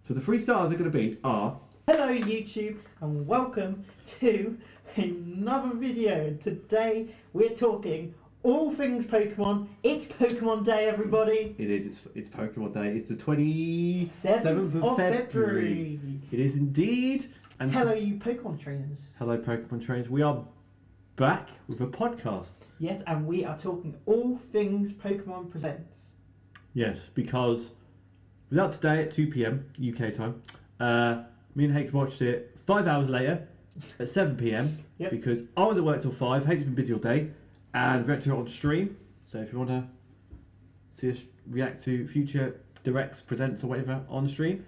So the 3 stars are going to be are... Hello YouTube and welcome to another video. Today we're talking all things Pokemon. It's Pokemon Day, everybody. It is, it's Pokemon Day. It's the 27th of February. It is indeed. And hello you Pokemon trainers. Hello Pokemon trainers. We are back with a podcast. Yes, and we are talking all things Pokemon Presents. Yes, because without today at 2 PM UK time, me and H watched it 5 hours later at 7 PM Yep. because I was at work till 5. H has been busy all day, and we actually on stream. So if you want to see us react to future directs, presents, or whatever on the stream,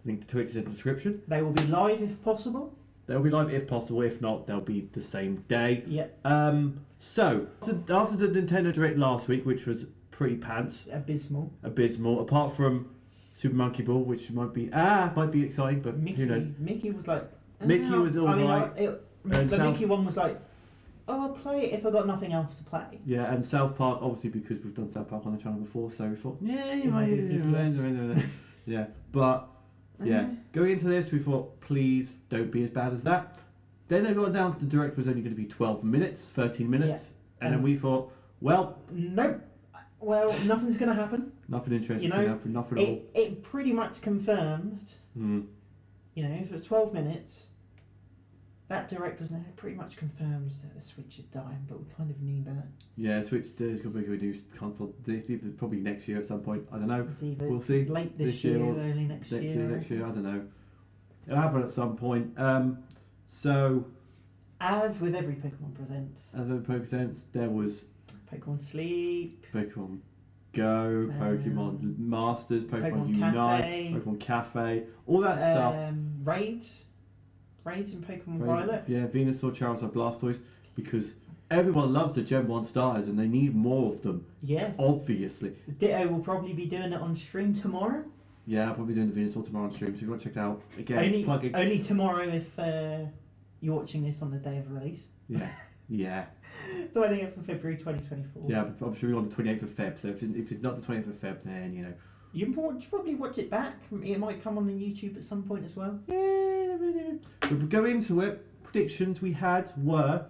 link to Twitch is in the description. They will be live if possible. They'll be live if possible. If not, they'll be the same day. Yep. So after the Nintendo Direct last week, which was pretty pants, Abysmal. apart from Super Monkey Ball, which might be exciting, but who knows? Mickey was like... Mickey was all right. The Mickey one was like, oh, I'll play it if I've got nothing else to play. Yeah, and South Park, obviously, because we've done South Park on the channel before, so we thought, yeah, you might might. Yeah, but yeah, going into this, we thought, please don't be as bad as that. Then they got down to the Direct was only going to be 12 minutes, 13 minutes, and then we thought, well, nope. Well, nothing's going to happen. Nothing interesting going to happen, nothing at all. It pretty much confirms, you know, if it's 12 minutes, that Direct was now pretty much confirms that the Switch is dying, but we kind of knew that. Yeah, Switch is going to be a new console. Probably next year at some point. I don't know. We'll see. Late this year, or early next year. Next year, I don't know. It'll happen at some point. So, as with every Pokemon Presents. As with Pokemon Presents, there was Pokemon Sleep, Pokemon Go, Pokemon Masters, Pokemon Unite, Pokemon Cafe, all that stuff. Raids in Pokemon Violet. Yeah, Venusaur, Charizard, Blastoise, because everyone loves the Gen 1 starters and they need more of them. Yes. Obviously. Ditto will probably be doing it on stream tomorrow. Yeah, I'll probably be doing the Venusaur tomorrow on stream, so if you want to check it out. Again, only tomorrow if you're watching this on the day of release. Yeah. Yeah. 28th of February 2024. Yeah, but I'm sure we're on the 28th of Feb, so if it's not the 28th of Feb, then, you know. You can probably watch it back. It might come on the YouTube at some point as well. Yeah. So we'll go into it. Predictions we had were,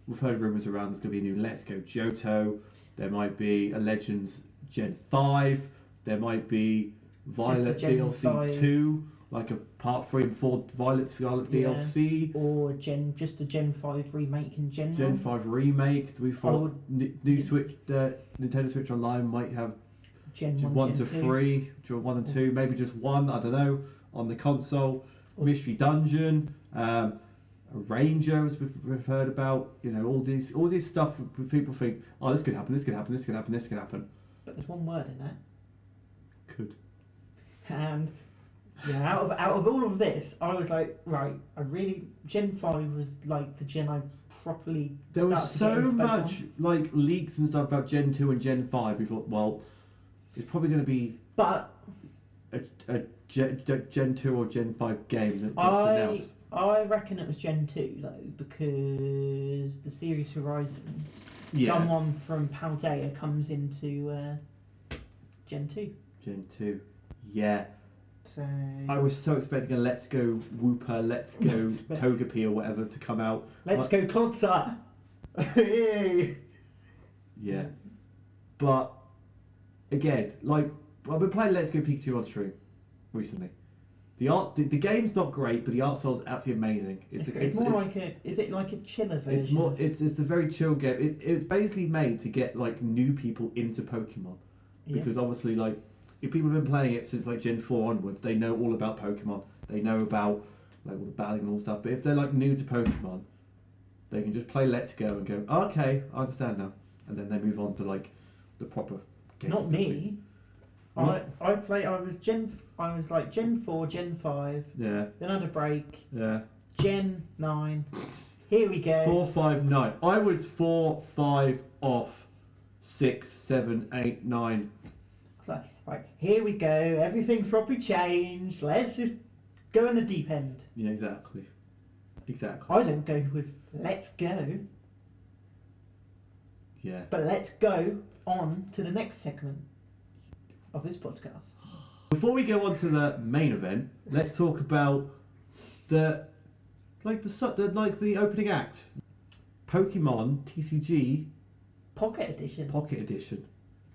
we've heard rumours around there's going to be a new Let's Go Johto. There might be a Legends Gen 5. There might be Violet DLC 2. Like a part 3 and 4 Violet Scarlet DLC. Or just a Gen 5 remake in general. Gen 5 remake. We thought new Switch, Nintendo Switch Online might have Gen 1 to 3, 1 and 2, maybe just 1, I don't know, on the console. Mystery Dungeon, a Ranger, as we've heard about, you know, all this stuff people think, oh, this could happen, this could happen, this could happen, this could happen. But there's one word in that. Could. And yeah, out of all of this, I was like, right, Gen 5 was like the gen I properly. There was so much like leaks and stuff about Gen 2 and Gen 5. We thought, well, it's probably going to be a Gen 2 or Gen 5 game that gets announced. I reckon it was Gen 2 though, because the series Horizons, someone from Paldea comes into Gen 2. Gen 2, yeah. So I was so expecting a Let's Go Wooper, Let's Go Togepi or whatever to come out. Let's Go Clodsire. Yeah. But again, like I've been playing Let's Go Pikachu on stream recently. The game's not great, but the art style is absolutely amazing. It's more like is it like a chiller version? It's a very chill game. It's basically made to get like new people into Pokemon, because obviously like if people have been playing it since like Gen 4 onwards, they know all about Pokemon. They know about like all the battling and all stuff. But if they're like new to Pokemon, they can just play Let's Go and go, oh, okay, I understand now, and then they move on to like the proper games. Not me. I was like Gen 4, Gen 5. Yeah. Then I had a break. Yeah. Gen 9. Here we go. 4, 5, 9. I was 4, 5 off 6, 7, 8, 9. It's like, right, here we go. Everything's probably changed. Let's just go in the deep end. Yeah, exactly. I don't go with let's go. Yeah. But let's go on to the next segment of this podcast. Before we go on to the main event, let's talk about the opening act, Pokemon TCG Pocket Edition. Pocket Edition.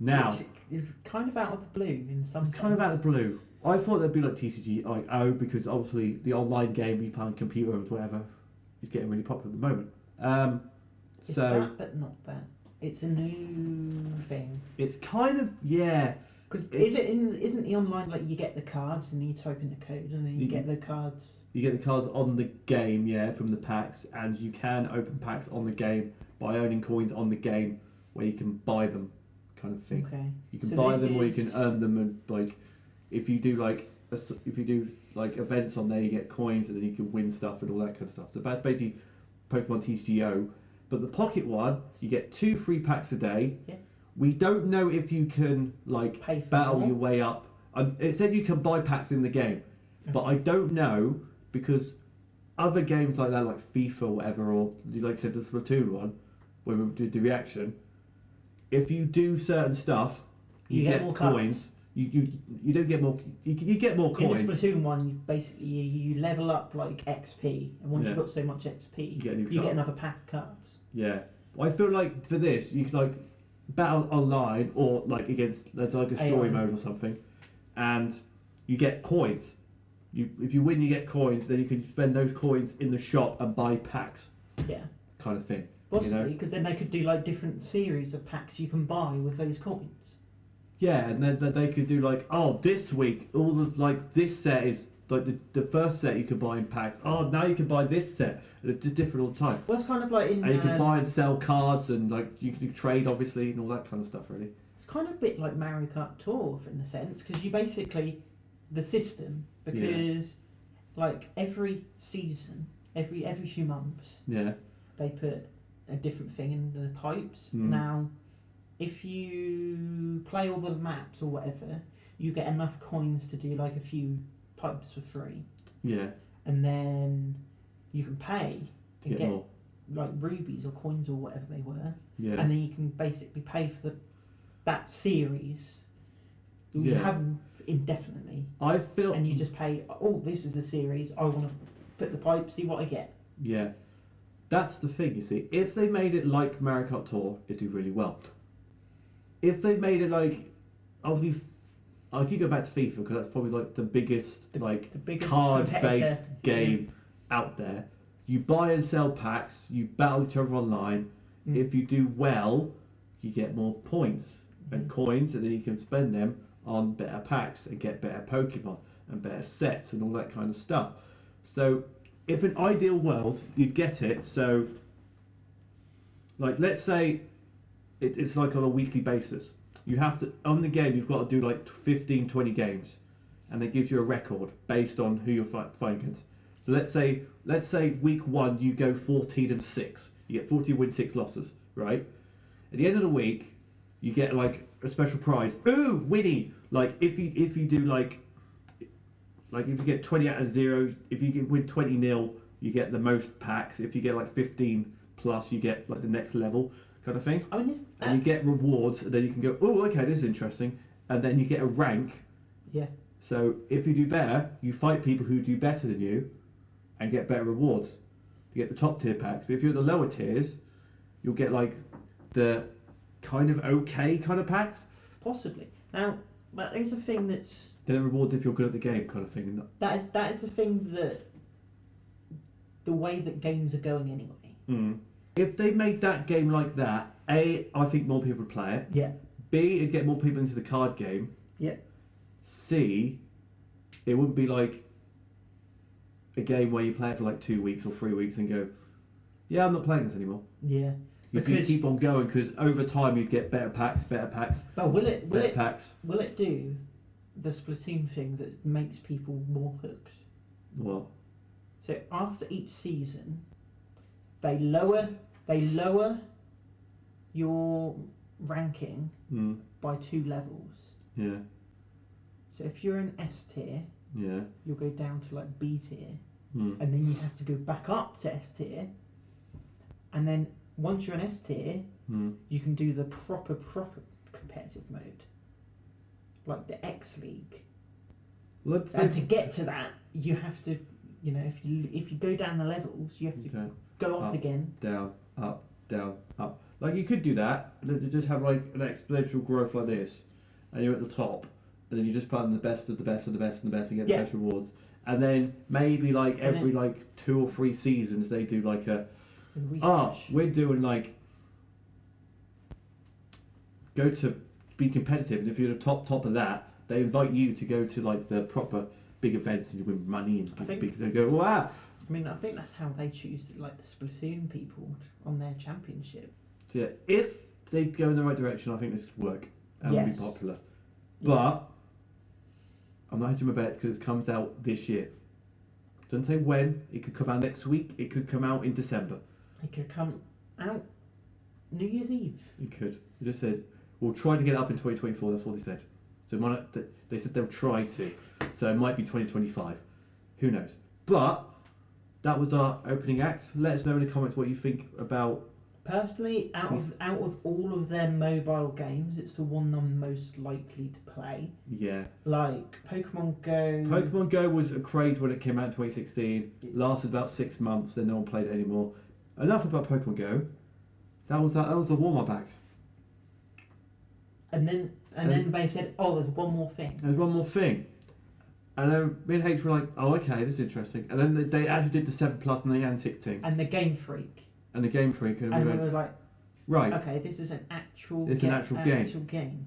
Now, Which is kind of out of the blue in some it's kind of out of the blue. I thought there'd be like TCG like because obviously the online game you play on computers whatever is getting really popular at the moment. It's So that, but not that. It's a new thing. it's kind of Because isn't the online like you get the cards and you type in the code and then you get the cards. You get the cards on the game, from the packs, and you can open packs on the game by owning coins on the game where you can buy them, kind of thing. Okay. You can So buy this them or you is- can earn them, and like if you do like events on there, you get coins and then you can win stuff and all that kind of stuff. So that's basically Pokemon TCGO. But the Pocket one, you get 2 free packs a day. Yeah. We don't know if you can like Pay for battle more? your way up. It said you can buy packs in the game, but I don't know because other games like that, like FIFA or whatever, or like I said, the Splatoon one, where we did the reaction. If you do certain stuff, you get get more coins. cards. You don't get more. You get more coins. In the Splatoon one, you level up like XP, and once Yeah. you've got so much XP, You get a new you card. get another pack of cards. Yeah, I feel like for this you could like battle online or like against there's like a story AI. mode or something, and you get coins. If you win, you get coins. Then you can spend those coins in the shop and buy packs, Yeah, kind of thing. possibly because then they could do like different series of packs you can buy with those coins. Yeah, and then they could do like, oh, this week all of like this set is like the first set you could buy in packs. Oh, now you can buy this set. And it's just different all the time. Well, it's kind of like in. And you can buy and sell cards and like you can do trade obviously and all that kind of stuff really. It's kind of a bit like Mario Kart Tour in a sense because you basically the system because like every season, every few months Yeah. they put a different thing in the pipes. Mm. Now, if you play all the maps or whatever, you get enough coins to do like a few pipes for free, Yeah. and then you can pay To and get more. like rubies or coins or whatever they were, Yeah. and then you can basically pay for that series. You Yeah. have them indefinitely, I feel and you just pay. Oh, this is the series. I want to put the pipe. See what I get. Yeah. That's the thing, you see. If they made it like Mario Kart Tour, it'd do really well. If they made it like, obviously, I keep going back to FIFA because that's probably like the biggest The biggest card-based competitor. game out there. You buy and sell packs. You battle each other online. Mm. If you do well, you get more points and coins, and then you can spend them on better packs and get better Pokemon and better sets and all that kind of stuff. So, if an ideal world, you'd get it. So, like, let's say it's like on a weekly basis. You have to, on the game, you've got to do like 15, 20 games. And it gives you a record based on who you're fighting against. So let's say week 1 you go 14-6. You get 14 wins, 6 losses, right? At the end of the week, you get like a special prize. Ooh, Winnie! Like if you do like if you get 20 out of 0, if you can win 20-0, you get the most packs. If you get like 15 plus, you get like the next level kind of thing. I mean, And you get rewards, and then you can go, oh, okay, this is interesting. And then you get a rank. yeah. So if you do better, you fight people who do better than you and get better rewards. You get the top tier packs. But if you're at the lower tiers, you'll get like the kind of okay kind of packs. Possibly. Now, that is a thing that's They're rewards if you're good at the game kind of thing. that is the thing that the way that games are going anyway. If they made that game like that, A, I think more people would play it. Yeah. B, it'd get more people into the card game. Yeah. C, it wouldn't be like a game where you play it for like 2 weeks or 3 weeks and go, yeah, I'm not playing this anymore. Yeah. You Because keep on going because over time you'd get better packs, but will it packs. will it do the Splatoon thing that makes people more hooked? What? So after each season, they lower your ranking by 2 levels. Yeah. So if you're an S tier, Yeah. you'll go down to like B tier, Mm. and then you have to go back up to S tier, and then once you're an S tier, Mm. you can do the proper competitive mode, like the X League. And to get to that, you have to, if you go down the levels, you have to go up again. Down, up, down, up. Like you could do that, and then just have like an exponential growth like this, and you're at the top, and then you just put in the best of the best of the best and the best and get the best rewards. And then maybe like every like 2 or 3 seasons they do like we're doing like go to be competitive, and if you're the top of that, they invite you to go to like the proper big events and you win money and they go wow. I mean, I think that's how they choose like the Splatoon people on their championship. So yeah, if they go in the right direction, I think this could work and will be popular. But I'm not hedging my bets because it comes out this year. Doesn't say when. It could come out next week. It could come out in December. It could come out New Year's Eve. It could. They just said we'll try to get it up in 2024. That's what they said. So it might not, they said they'll try to. So it might be 2025. Who knows? But that was our opening act. Let us know in the comments what you think about. Personally, out of all of their mobile games, it's the one I'm most likely to play. Yeah. Like Pokemon Go. Pokemon Go was a craze when it came out in 2016. It lasted about 6 months, then no one played it anymore. Enough about Pokemon Go. That was the warm-up act. And then they said, "Oh, there's one more thing." There's one more thing. And then me and H were like, "Oh, okay, this is interesting." And then they actually did the 7+ and the Antic thing. And the Game Freak. And the Game Freak. And we were like, right. Okay, this is an actual game.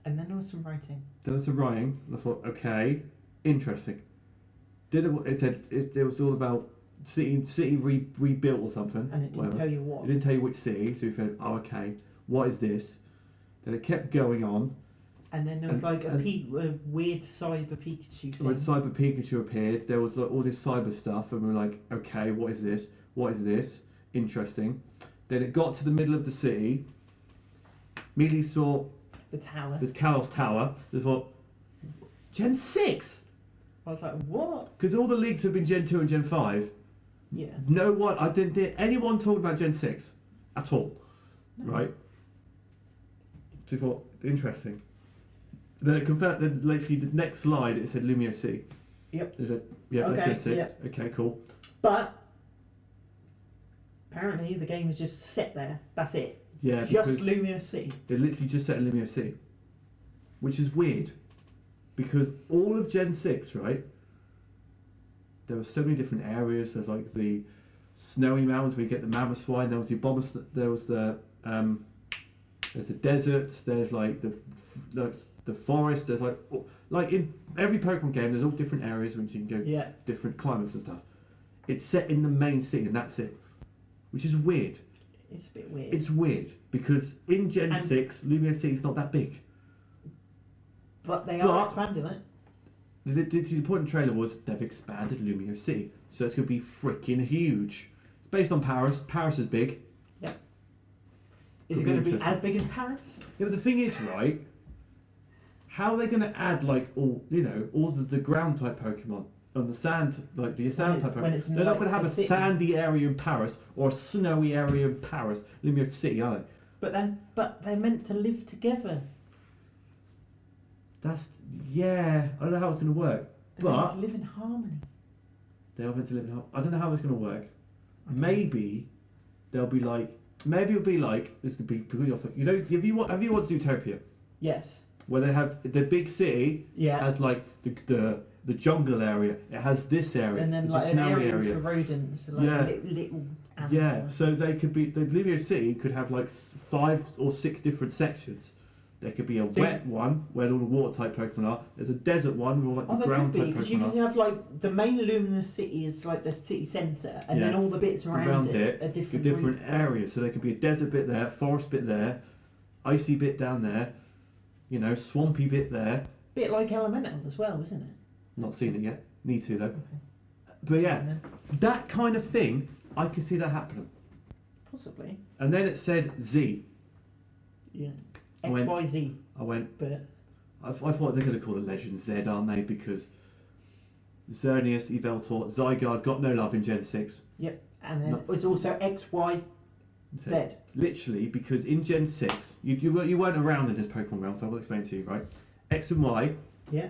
And then there was some writing. There was some writing. And I thought, okay, interesting. It said it was all about city rebuilt or something. And it didn't tell you what. It didn't tell you which city, so we thought, oh, okay, what is this? Then it kept going on. And then there was a weird cyber Pikachu thing. When Cyber Pikachu appeared, there was all this cyber stuff, and we were like, okay, what is this? What is this? Interesting. Then it got to the middle of the city. Immediately saw the tower. The Kalos Tower. They thought, Gen 6? I was like, what? Because all the leaks have been Gen 2 and Gen 5. Yeah. No one, I didn't hear anyone talk about Gen 6 at all. No. Right? So we thought, interesting. Then it confirmed. Then literally the next slide it said Lumio C. Yep. It said, that's Gen 6. Yep. Okay, cool. But apparently the game is just set there. That's it. Yeah. Just Lumio C. They literally just set Lumio C, which is weird, because all of Gen 6, right? There were so many different areas. There's like the snowy mountains where you get the mammoth swine. There was the bomber. There was the there's the deserts. There's like the forest. There's like in every Pokemon game, there's all different areas which you can go, different climates and stuff. It's set in the main city, and that's it, which is weird. It's a bit weird. It's weird because in Gen 6, Lumio City is not that big. But they are expanding it. The point in the trailer was they've expanded Lumio City, so it's going to be freaking huge. It's based on Paris. Paris is big. Yep. Is it going to be as big as Paris? Yeah, but the thing is, right? How are they going to add like all the ground type Pokemon on the sand, like the sand type Pokemon? They're not going to have a sandy area in Paris or a snowy area in Paris, Lumio City, are they? But they're meant to live together. I don't know how it's going to work. They're meant to live in harmony. They are meant to live in harmony. I don't know how it's going to work. Maybe they'll be like. Maybe it'll be like this could be completely off. Have you watched Zootopia? Yes. Where they have the big city has like the jungle area. It has this area. And then it's like a snowy an area for rodents, like little animals. Yeah. So they could be the Lumio City could have like 5 or 6 different sections. There could be a wet one where all the water type Pokemon are. There's a desert one where all like the ground type Pokemon are. Because you can have like the main Luminous City is like the city centre, and then all the bits around it are different areas. So there could be a desert bit there, forest bit there, icy bit down there, swampy bit there. Bit like Elemental as well, isn't it? Not seen it yet. Need to though. Okay. But yeah, that kind of thing, I could see that happening. Possibly. And then it said Z. Yeah. XYZ. I went. But I thought they're going to call the Legends Z, aren't they? Because Xerneas, Yveltal, Zygarde got no love in Gen 6. Yep. And then it was also XYZ. Literally, because in Gen 6, you weren't around in this Pokemon realm, so I will explain to you, right? X and Y Yeah.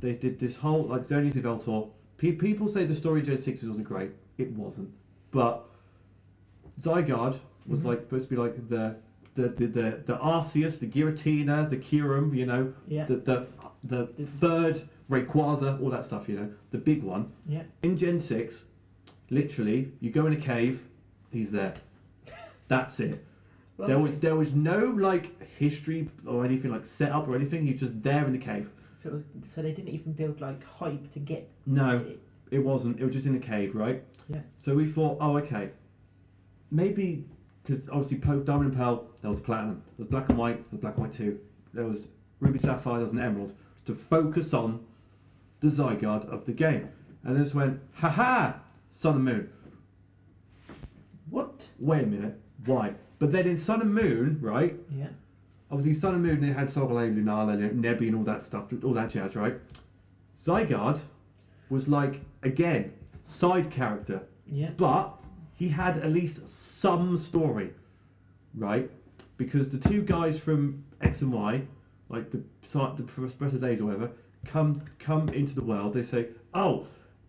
They did this whole like Xerneas Yveltor. People say the story of Gen 6 wasn't great. It wasn't. But Zygarde was like supposed to be like the Arceus, the Giratina, the Kyurem, you know, Yeah. the third Rayquaza, all that stuff, you know, the big one. Yeah. In Gen 6, literally, you go in a cave, he's there. That's it. Well, There was no like history or anything like set up or anything. He's just there in the cave. So they didn't even build like hype to get. No, it wasn't. It was just in a cave, right? Yeah. So we thought, oh, okay, maybe because obviously Diamond and Pearl, there was Platinum, there was Black and White, there was Black and White 2, there was Ruby Sapphire, there was an Emerald, to focus on the Zygarde of the game, and just went, haha, Sun and Moon. What? Wait a minute, why? But then in Sun and Moon, right? Yeah. Obviously, Sun and Moon, they had Solgaleo, Lunala, Nebby, and all that stuff, all that jazz, right? Zygarde was like, again, side character, Yeah. but he had at least some story, right? Because the two guys from X and Y, like the Professor's Age or whatever, come into the world. They say, oh,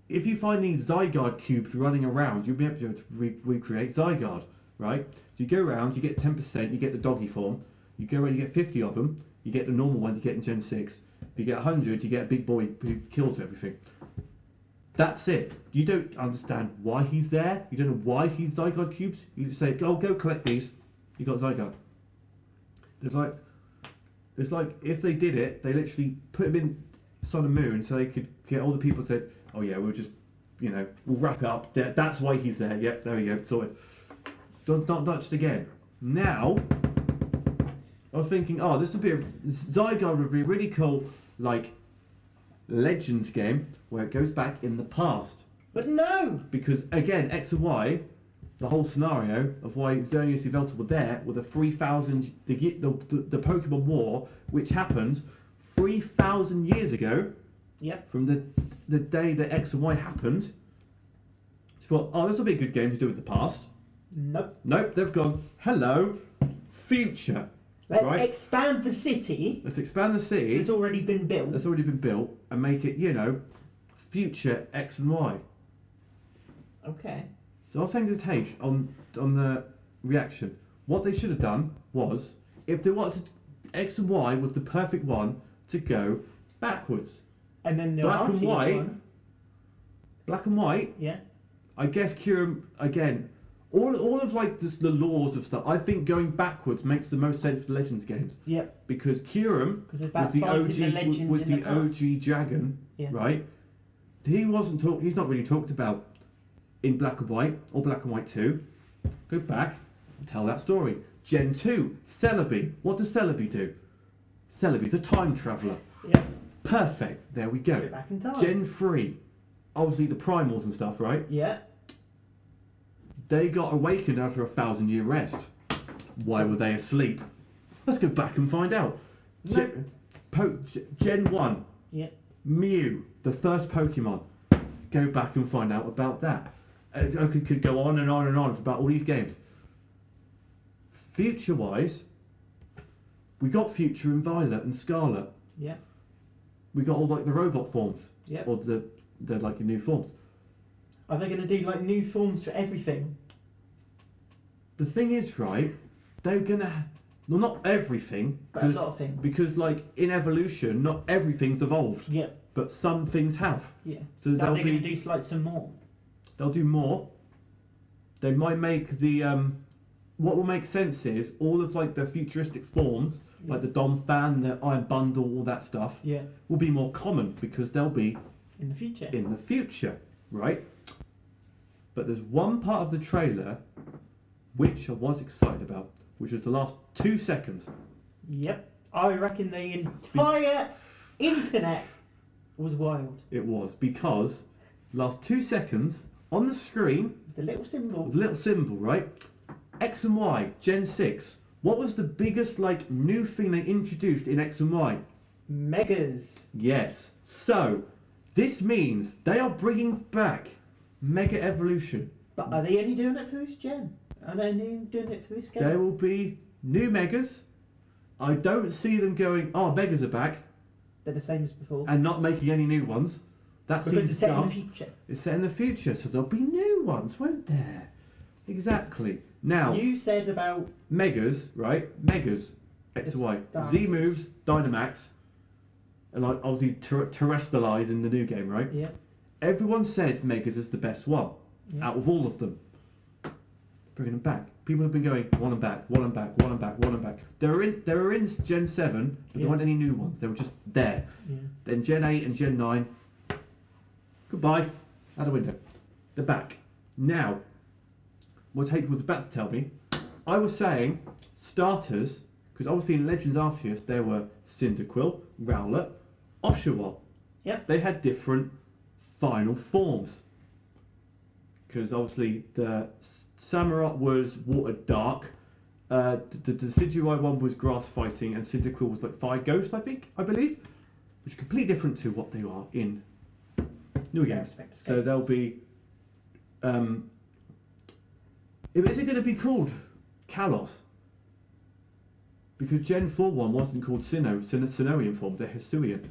if you find these Zygarde cubes running around, you'll be able to recreate Zygarde, right? So you go around, you get 10%, you get the doggy form. You go around, you get 50 of them. You get the normal one, you get in Gen 6. If you get 100, you get a big boy who kills everything. That's it. You don't understand why he's there. You don't know why he's Zygarde cubes. You just say, "Oh, go collect these. You got Zygarde." It's like if they did it, they literally put him in Sun and Moon so they could get all the people said, "Oh yeah, we'll just, you know, we'll wrap it up. That's why he's there. Yep, there we go, sorted." Not touched again. Now, I was thinking, oh, Zygarde would be a really cool, like, Legends game where it goes back in the past. But no. Because again, X and Y, the whole scenario of why Xerneas and Yveltal were there were the 3,000 the Pokemon War, which happened 3,000 years ago. Yep. From the day that X and Y happened. So thought, oh, this will be a good game to do with the past. Nope, they've gone, hello, future. Let's expand the city. Let's expand the city. It's already been built. That's already been built, and make it, you know, future X and Y. Okay. So I was saying to Tage on the reaction, what they should have done was, if they wanted to, X and Y was the perfect one to go backwards. And then the Black and White. one. Black and White. Yeah. I guess Kyurem again. All of like the laws of stuff. I think going backwards makes the most sense for Legends games. Yep. Because Kyurem Because it's was about the fighting the OG legend was in the past. OG dragon, Yeah. right? He's not really talked about in Black and White or Black and White 2. Go back and tell that story. Gen 2, Celebi. What does Celebi do? Celebi's a time traveller. Yep. Perfect. There we go. Go back in time. Gen 3. Obviously the primals and stuff, right? Yeah. They got awakened after a 1,000-year rest. Why were they asleep? Let's go back and find out. No. Gen 1. Yeah. Mew, the first Pokemon. Go back and find out about that. I could go on and on and on about all these games. Future-wise, we got Future in Violet and Scarlet. Yeah. We got all like the robot forms. Yeah. Or the like new forms. Are they going to do like new forms for everything? The thing is, right, they're gonna well, not everything, But a lot of things. because like in evolution, not everything's evolved, Yeah. but some things have. Yeah. So So they'll they're going be, to do like some more. they'll do more. They might make the what will make sense is all of like the futuristic forms, like the Dom Fan, the Iron Bundle, all that stuff, Yeah. will be more common because they'll be In the future. in the future, right? But there's one part of the trailer which I was excited about, which was the last 2 seconds. Yep. I reckon the entire internet was wild. It was because last 2 seconds on the screen It was a little symbol. was a little symbol, right? X and Y, Gen 6. What was the biggest like new thing they introduced in X and Y? Megas. Yes. So this means they are bringing back Mega Evolution. But are they only doing it for this gen? Are they only doing it for this game? There will be new Megas. I don't see them going, oh, Megas are back. they're the same as before. and not making any new ones. That Because seems it's set in the daft. future. It's set in the future, so there'll be new ones, won't there? Exactly. Now, You said about Megas, right? Megas, X The and Y. stars. Z moves, Dynamax, and like obviously Terrestrialize in the new game, right? yeah. Everyone says Megas is the best one Yeah. out of all of them. Bringing them back. People have been going, want them back, want them back, want them back, want them back. They were in Gen 7, but Yeah. there weren't any new ones. They were just there. Yeah. Then Gen 8 and Gen 9, goodbye, out the window. They're back. Now, what Tate was about to tell me, I was saying starters, because obviously in Legends Arceus there were Cyndaquil, Rowlet, Oshawott. Yep. They had different final forms. Because obviously the Samurott was Water Dark, the Decidueye one was Grass Fighting, and Cyndaquil was like Fire Ghost, I believe, which is completely different to what they are in newer Yeah, games. respective So games. they'll be. Is it going to be called Kalos? Because Gen 4 one wasn't called Sinnohian form, they're Hisuian.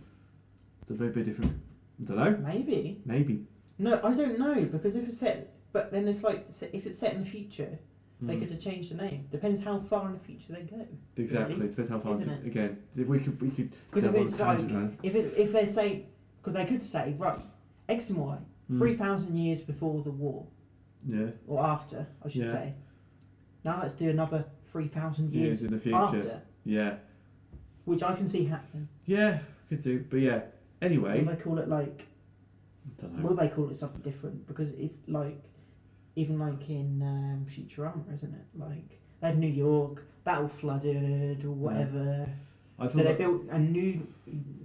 It's a very bit different. I don't know. Maybe. Maybe. No, I don't know because if it's set, but then it's like if it's set in the future, they Hmm. could have changed the name. Depends how far in the future they go. Exactly. really, Depends how far. isn't it? Again, if we could. Because if go on a it's like tangent now. if they say because they could say right X and Y Hmm. 3,000 years before the war Yeah. or after I should Yeah. say. Now let's do another 3,000 Years years in the future. after, Yeah. which I can see happening. Yeah. Could do. But yeah. Anyway. Will they call it like? I don't know. Will they call it something different? Because it's like, even like in Futurama, isn't it? Like they had New York, that all flooded or whatever. I So feel they like, built a new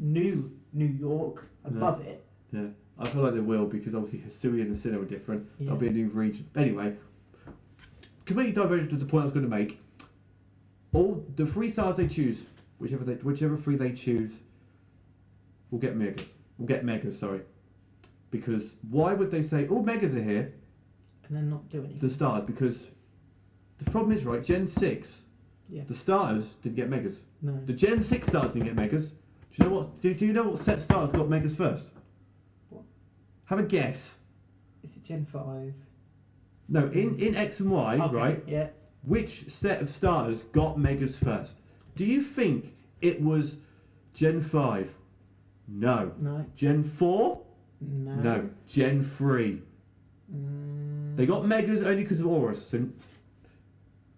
New York above it. yeah. I feel like they will because obviously Hisuian and Sinnoh are different. Yeah. There'll be a new region. Anyway. Completely divergent to the point I was going to make. All the 3 stars they choose, whichever 3 they choose, will get megas. Will get megas. Sorry. Because why would they say all megas are here? And then not do anything. The stars, because the problem is right. Gen 6, Yeah. the starters didn't get megas. No. The Gen 6 stars didn't get megas. Do you know what? Do you know what set stars got megas first? What? Have a guess. Is it Gen 5? No, in X and Y, Okay, right? Yeah. Which set of starters got megas first? Do you think it was Gen 5? No. No. Gen 4? No. No. Gen 3. They got megas only because of Aurus. So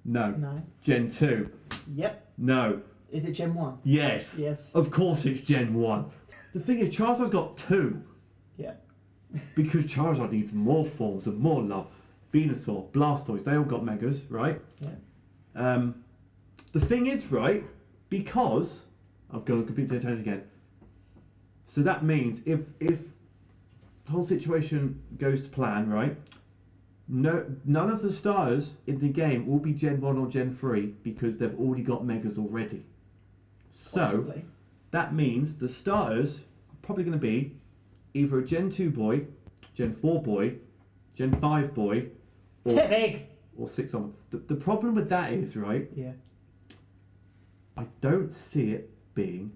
no. No. Gen 2? Yep. No. Is it Gen 1? Yes. Yes. Of course it's Gen 1. The thing is, Charizard got 2. Yeah. Because Charizard needs more forms and more love. Venusaur, Blastoise, they all got megas, right? Yeah. The thing is, right, because I've gone completely tangent again. So that means if the whole situation goes to plan, right? No, none of the stars in the game will be Gen 1 or Gen 3 because they've already got megas already. So Possibly. that means the starters are probably going to be either a Gen 2 boy, Gen 4 boy, Gen 5 boy, Tepig! or 6 on. The problem with that is, right, Yeah. I don't see it being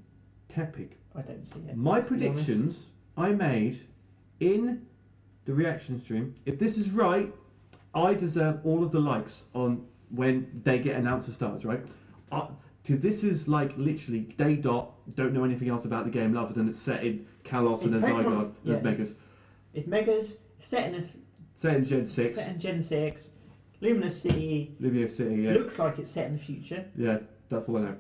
Tepig. I don't see it. My to be honest. predictions I made in the reaction stream, if this is right, I deserve all of the likes on when they get announced as stars, right? Because this is like literally day dot, don't know anything else about the game other than it's set in Kalos and It's then Pokemon- Zygarde and yeah, there's Megas. It's Megas, set in, Set in Gen 6, set in Gen 6, Luminous City, Livia City, yeah. looks like it's set in the future. Yeah, that's all I know.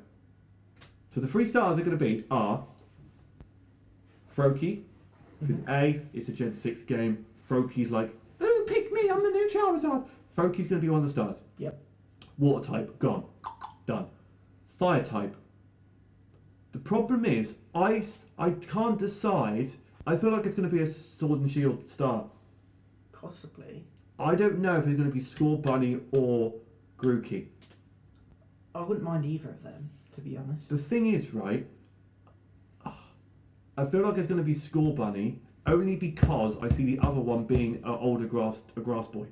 So the 3 stars are going to are Froakie, because A, it's a Gen 6 game. Froakie's like, ooh, pick me, I'm the new Charizard. Froakie's going to be one of the stars. Yep. Water type, gone. Done. Fire type. The problem is, I can't decide. I feel like it's going to be a Sword and Shield star. Possibly. I don't know if it's going to be Scorbunny or Grookey. I wouldn't mind either of them, to be honest. The thing is, right, I feel like it's going to be Scorbunny only because I see the other one being an older grass boy.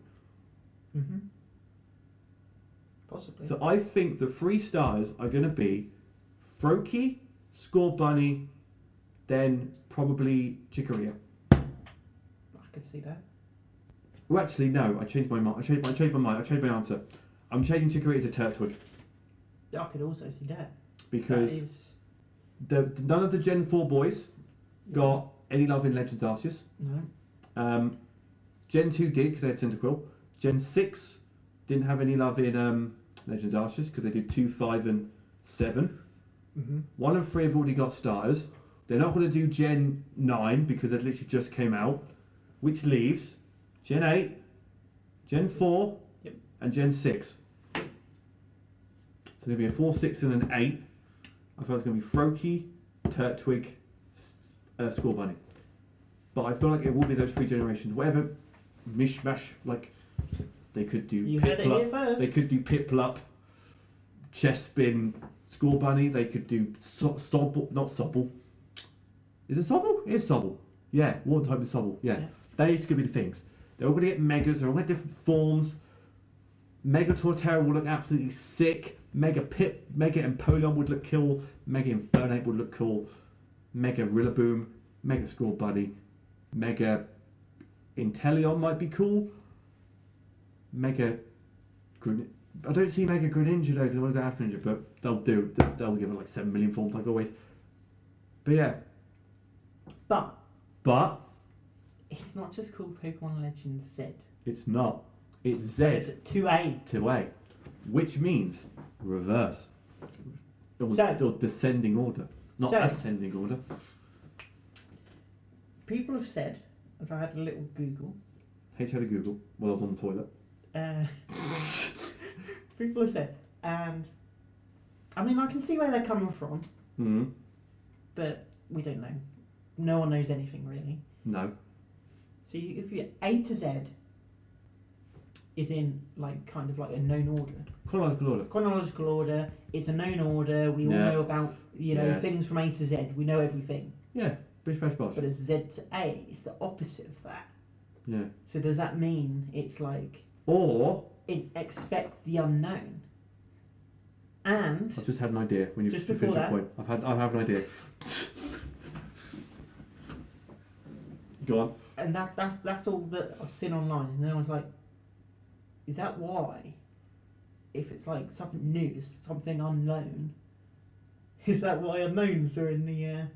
Mm-hmm. Possibly. So I think the 3 stars are going to be Froakie, Scorbunny, then probably Chikorita. I could see that. Well, actually, no. I changed my mind. I changed my answer. I'm changing Chikorita to Turtwig I could also see that. because That is... none of the Gen 4 boys got any love in Legends Arceus. No. Gen 2 did because they had Cyndaquil. Gen 6 didn't have any love in Legends Arceus because they did 2, 5, and 7. Mm-hmm. 1 and 3 have already got starters. They're not going to do Gen 9 because it literally just came out, which leaves Gen 8, Gen 4, and Gen 6. So there'll be a 4, 6, and an 8. I thought it was going to be Froakie, Turtwig, Scorbunny. But I feel like it will be those 3 generations. Whatever mishmash, like they could do. You heard it here first. They could do Piplup, Chespin, Scorbunny. They could do Sobble, not Sobble. Is it Sobble? It is Sobble. Yeah, water type is Sobble. Yeah. These could be the things. They're all going to get megas. They're all going to get different forms. Mega Torterra will look absolutely sick. Mega Empoleon would look cool. Mega Infernape would look cool. Mega Rillaboom. Mega Scorbunny. Mega Inteleon might be cool. Mega I don't see Mega Greninja though because I want to go after Ninja, but they'll give it like 7 million forms like always. But yeah. But it's not just called Pokemon Legends Z. It's not. It's Z 2A. Which means reverse. Or descending order. Not ascending order. People have said, as I had a little Google. H had a Google while I was on the toilet. People have said, and I mean, I can see where they're coming from. Mm-hmm. But we don't know. No one knows anything really. No. So if you A to Z is in kind of like a known order. Chronological order. It's a known order. We all know about things from A to Z. We know everything. Yeah. Bish bash bosh. But as Z to A, it's the opposite of that. Yeah. So does that mean it's expect the unknown? And I've just had an idea when you just finish before your that, point. I have an idea. Go on. And that's all that I've seen online, and then I was like, is that why? If it's like something new, something unknown, is that why unknowns are in the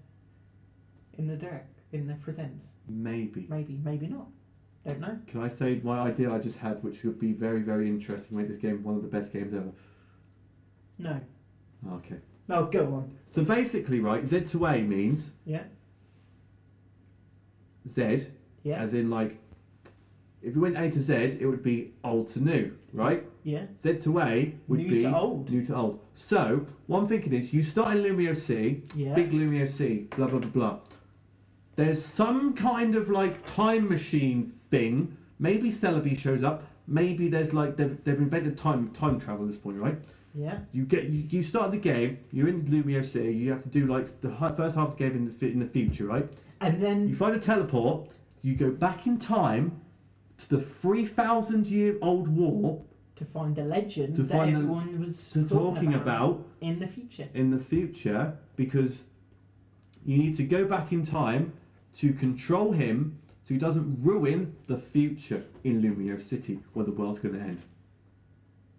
presents? Maybe. Maybe not. Don't know. Can I say my idea I just had, which would be very, very interesting, make this game one of the best games ever? No. Okay. No, go on. So basically, right, Z to A means Z, as in if you went A to Z, it would be old to new, right? Yeah. Z to A would new be to old. New to old. So what I'm thinking is, you start in Lumio C, big Lumio C, blah blah blah blah. There's some kind of time machine thing. Maybe Celebi shows up. Maybe there's they've invented time travel at this point, right? Yeah. You start the game. You're in Lumio City. You have to do the first half of the game in the future, right? And then you find a teleport. You go back in time to the 3,000-year-old war to find the legend that everyone was talking about in the future. In the future, because you need to go back in time to control him so he doesn't ruin the future in Lumio City where the world's going to end.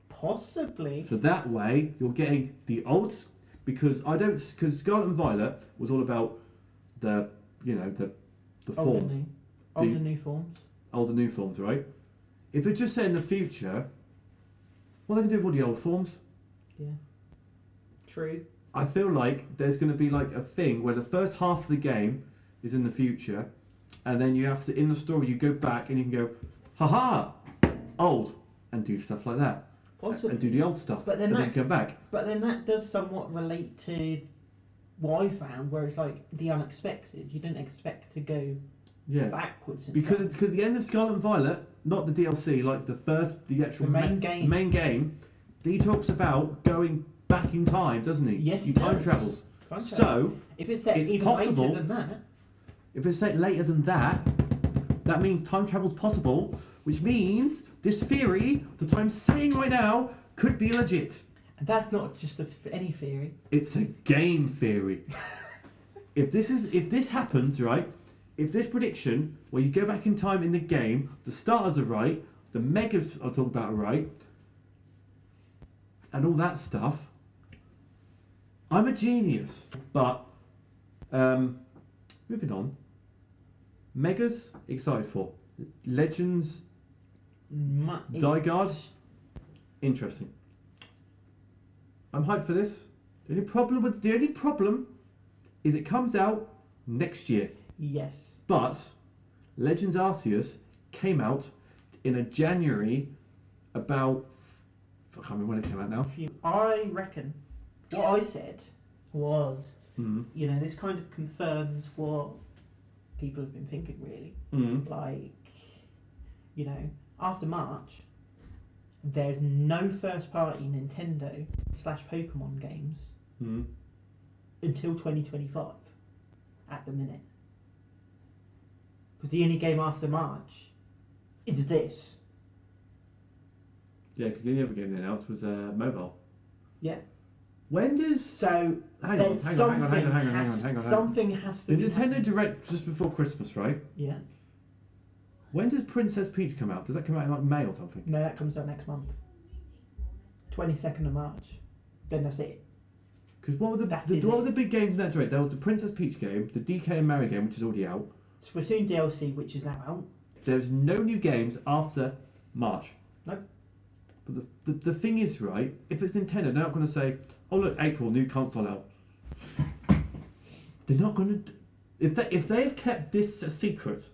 Possibly. So that way you're getting the old, because Scarlet and Violet was all about the forms, older new forms. Older new forms, right? If it's just set in the future, what are they going to do with all the old forms? Yeah. True. I feel like there's going to be a thing where the first half of the game is in the future, and then you have to, in the story, you go back and you can go, haha, old, and do stuff like that. Possibly. And do the old stuff, but then go back. But then that does somewhat relate to what I found, where it's the unexpected. You didn't expect to go backwards. Because the end of Scarlet and Violet, not the DLC, the actual main game, he talks about going back in time, doesn't he? Yes, he time travels. So if it's set even possible, later than that. If it's set later than that, that means time travel's possible, which means this theory that I'm saying right now could be legit. And that's not just any theory. It's a game theory. if this happens, right? If this prediction, where you go back in time in the game, the starters are right, the megas I'll talk about are right, and all that stuff, I'm a genius. But moving on. Megas, excited for. Legends, Zygarde, interesting. I'm hyped for this. The only problem is it comes out next year. Yes. But Legends Arceus came out in a January about, I can't remember when it came out now. I reckon what I said was, you know, this kind of confirms what people have been thinking, really. Like, you know, after March, there's no first-party Nintendo / Pokemon games until 2025 at the minute. Because the only game after March is this. Yeah, because the only other game they announced was mobile. Yeah. When does... So, hang on. Something has to be the Nintendo happening. Direct just before Christmas, right? Yeah. When does Princess Peach come out? Does that come out in like May or something? No, that comes out next month. 22nd of March. Then that's it. Because what were the big games in that Direct? There was the Princess Peach game, the DK and Mario game, which is already out. Splatoon DLC, which is now out. There's no new games after March. Nope. But the thing is, right, if it's Nintendo, they're not going to say, oh look, April, new console out. They're not going to... If they have kept this a secret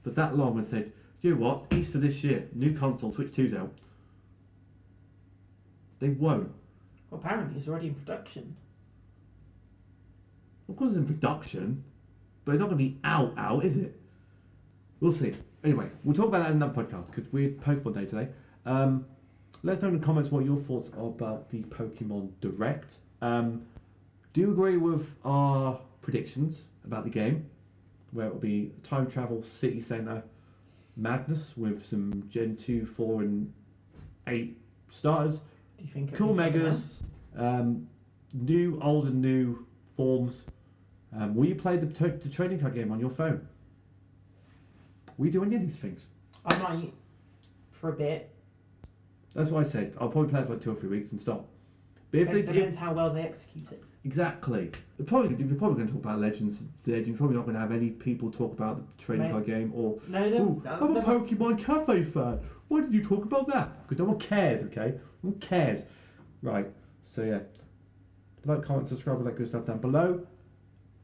for that long and said, you know what, Easter this year, new console, Switch 2's out. They won't. Well, apparently it's already in production. Of course it's in production, but it's not going to be out, is it? We'll see. Anyway, we'll talk about that in another podcast because we're Pokemon Day today. Let us know in the comments what your thoughts are about the Pokemon Direct. Do you agree with our predictions about the game, where it will be time travel, city centre, madness with some Gen 2, 4 and 8 starters? Do you think Cool megas, new, old and new forms. Will you play the trading card game on your phone? Will you do any of these things? I might, for a bit. That's what I said. I'll probably play it for 2 or 3 weeks and stop. But if It depends how well they execute it. Exactly. You're probably going to talk about Legends Z. You're probably not going to have any people talk about the trading card game or, I'm a Pokemon Cafe fan. Why did you talk about that? Because no one cares, okay? No one cares. Right. So yeah. Like, comment, subscribe, all that good stuff down below.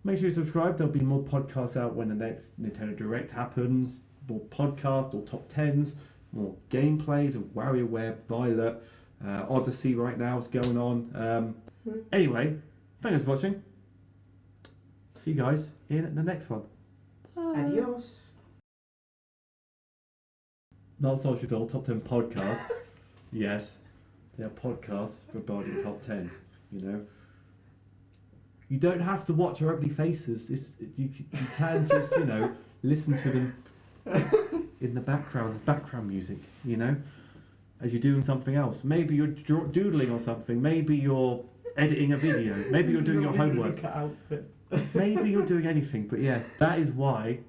Make sure you subscribe. There'll be more podcasts out when the next Nintendo Direct happens. More podcasts or top 10s. More gameplays of WarioWare, Violet, Odyssey right now is going on. Anyway, thanks for watching. See you guys in the next one. Bye. Adios. Not Social Top 10 podcast. Yes, they're podcasts regarding top 10s, you know. You don't have to watch our ugly faces. You can just, you know, listen to them in the background as background music, you know, as you're doing something else. Maybe you're doodling or something. Maybe you're editing a video. Maybe you're doing your homework. Maybe you're doing anything. But yes, that is why